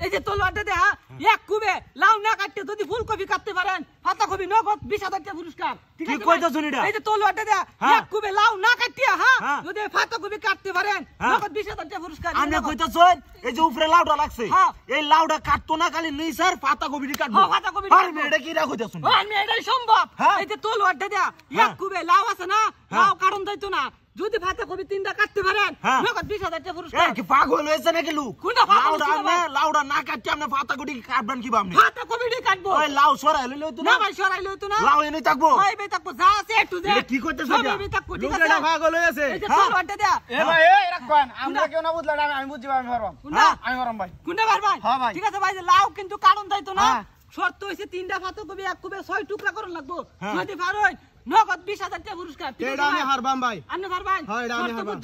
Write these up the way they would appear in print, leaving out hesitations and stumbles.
এই যে তলোয়ারটা দে হ্যাঁ এক কুবে লাউ না কাটতে যদি ফুলকপি কাটতে পারেন পাতাকপি নগদ 20,000 টাকা পুরস্কার ঠিক আছে কইতা শুনিডা এই যে তলোয়ারটা দে এক কুবে লাউ না কাটিয়া হ্যাঁ যদি পাতাকপি কাটতে পারেন নগদ 20,000 টাকা পুরস্কার আপনি কইতাছেন এই যে উপরে লাউডা লাগছে এই লাউডা কাটতো না খালি নেই স্যার পাতাকপিটি কাটবো পাতাকপি আর মেয়েটা কি রাখো কইতাছুন আমি এটাই সম্ভব এই যে তলোয়ারটা দে এক কুবে লাউ আছে না লাউ কাটন যাইতো না যদি পাতাকপি তিনটা কাটতে পারেন নগদ 20,000 টাকা পুরস্কার কি পাগল হইছে নাকি লোক লাউডা না কাটতে আপনি পাতাকপি কাটবেন কি আপনি পাতাকপি কাটবো ওই লাউ সরাই লইলো তো না ভাই সরাই লইতো না লাউ এনে থাকবো ভাই বে থাকবো যা আছে একটু দে কি করতেছ লোকটা পাগল হইছে এই যে তলোয়ারটা দে এ ভাই এই রাখবেন আমরা কেউ না বুঝলা আমি বুঝি আমি পারবাম আমি পারবাম ভাই কোনটা পারবেন হ্যাঁ ভাই ঠিক আছে ভাই যে লাউ কিন্তু কারণ যাইতো না শর্ত হইছে তিনটা পাতাকপি এক কুবে 6 টুকরা করন লাগবো যদি পারোই নগদ 20,000 টাকা পুরস্কার এটা আমি হারবাম ভাই আপনি পারবেন হ্যাঁ এটা আমি হারবাম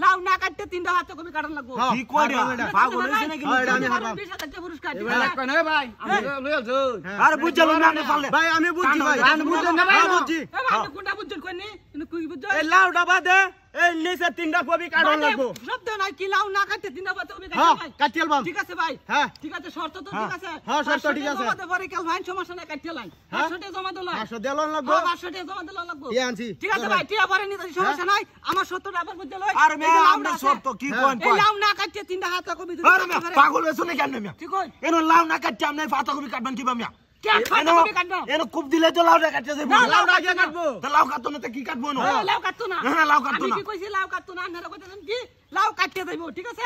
লাউ না কাটতে তিনটা পাতাকপি কাটন লাগবো কি কইরা পাগল হইছে নাকি এটা আমি হারবাম 20,000 টাকা পুরস্কার এবার রাখবেন এ ভাই আমি লই আলছো আরে বুঝছল না আপনি পারলে ভাই আমি বুঝছি ভাই আমি বুঝলেন না ভাই বুঝছি এ ভাই আপনি কোনটা বুঝছেন কইনি কিন্তু কই বুঝছো এই লাউডা বাদে এই নিচে তিনটা কপি কাটন লাগবো শব্দ নাই কি লাউ না কাটতে তিনটা পাতাকপি কাটতে ভাই কাটিয়াল বাম ঠিক আছে ভাই হ্যাঁ ঠিক আছে শর্ত তো ঠিক আছে হ্যাঁ শর্ত ঠিক আছে জমা পরে কাল ভাই সমস্যা নাই কাটিয়ে লাই 500 টাকা জমা দিলাম 500 দেলন লাগবো 500 টাকা জমা দিলাম লাগবো কি আনছি ঠিক আছে ভাই টিয়া পরে নিতে সমস্যা নাই আমার 70 টাকা বুঝতে লই আরে মে আমরা শর্ত কি কোন এই লাউ না কাটতে তিনটা পাতাকপি দিতে আরে মে পাগল হইছ নাকি আপনি ঠিক কই এনো লাউ না কাটতে আপনি পাতাকপি কাটবেন কি বামিয়া কেন পাতাকপি কাটবো এনো কুপ দিলে তো লাউডা কাটতে যাবে লাউডা আগে কাটবো তা লাউ কাটতো না তে কি কাটবো না লাউ কাটতো না না লাউ কাটতো না আমি কি কইছি লাউ কাটতো না আপনারা কইতেছেন কি লাউ কাটতে যাইবো ঠিক আছে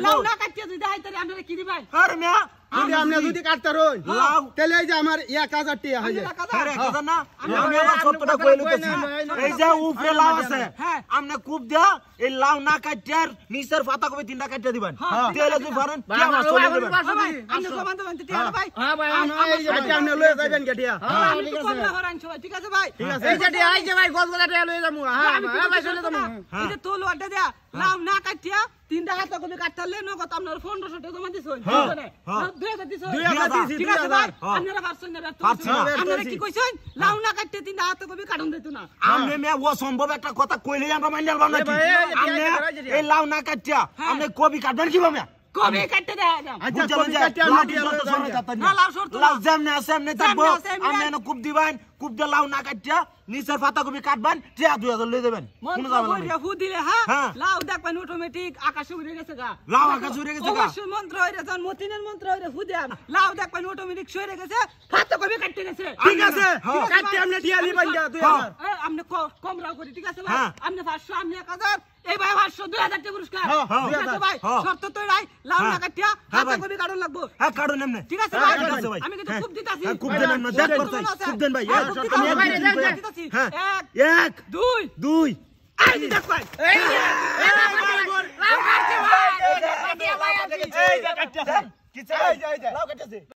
লাউ না কাটতে যদি দেখাই তাহলে আপনারা কি দিবেন আরে মে যদি আপনি যদি কাটতে রই লাউ তাহলে এই যে আমার 1000 টাকা হয়ে যায় আরে কথা না আমি আবার সত্যটা কই লইতেছি এই যে উপরে লাউ আছে আপনি কুপ দিয়া এই লাউ না কাটিয়ার নিচের পাতাকপি তিনটা কাটিয়ে দিবেন তেলে যদি পারেন কি আমার চলে দিবেন আমি সমান দেবেন টিয়া ভাই হ্যাঁ ভাই এই যে আপনি লয়ে যাবেন গটিয়া হ্যাঁ ঠিক আছে কমলা হরান সবাই ঠিক আছে ভাই ঠিক আছে এই যে টিয়া এই যে ভাই গলগলা টিয়া লয়ে যামু হ্যাঁ ভাই চলে যামু এই যে তলোয়ারটা দেয়া লাউ না কাটিয়া তিনটা পাতাকপি কাটতালে নগদ আপনার 1500 টাকা জমা দিছই বুঝছেন 2000 দিছই 2000 ঠিক আছে ভাই আপনারা পারছেন না আপনারা কি কইছেন লাউ না কাটতে তিনটা পাতাকপি কাটন দিত না আমনে মে ও সম্ভব একটা কথা কইলে আমরা মাইনাল বাম নাকি আমনে এই লাউ না কাটিয়া আমনে কবি কাটবেন কি বামে কবি কাটতে দেয়া আচ্ছা কবি কাটিয়া মাটিয়া লয়ে যাবেন না লাউ শর্ত লাউ যেমনে আছে এমনি থাকবো আমনে এনে কুপ দিবেন কুপ দিয়ে লাউ না কাটিয়া নিচের পাতাকপি কাটবেন টিয়া 2000 লয়ে দেবেন কোন যাবেন মন্ত্র হু দিলে হ্যাঁ লাউ দেখবেন অটোমেটিক আকাশে উড়ে গেছে গা লাউ আকাশে উড়ে গেছে গা অবশ্য মন্ত্র হইরে যখন মতিনের মন্ত্র হইরে হু দেন লাউ দেখবেন অটোমেটিক সরে গেছে পাতাকপি কাটতে গেছে ঠিক আছে কাটতে আপনি টিয়া লিবেন যা 2000 আপনি কম রাও করি ঠিক আছে ভাই আপনি 500 আপনি 1000 এই ভাই 500 2000 টাকা পুরস্কার ঠিক আছে ভাই শর্ত তো রাই লাউ না কাটিয়া পাতাকপি কাটন লাগবো হ্যাঁ কাটুন এমনি ঠিক আছে ভাই আমি কিন্তু খুব দিতাছি খুব দেন না দেখ করছাই খুব দেন ভাই হ্যাঁ 1 2 আই দিতাছ ভাই এই লাউ কাটতে ভাই এই কাটতে কি চাই লাউ কাটতে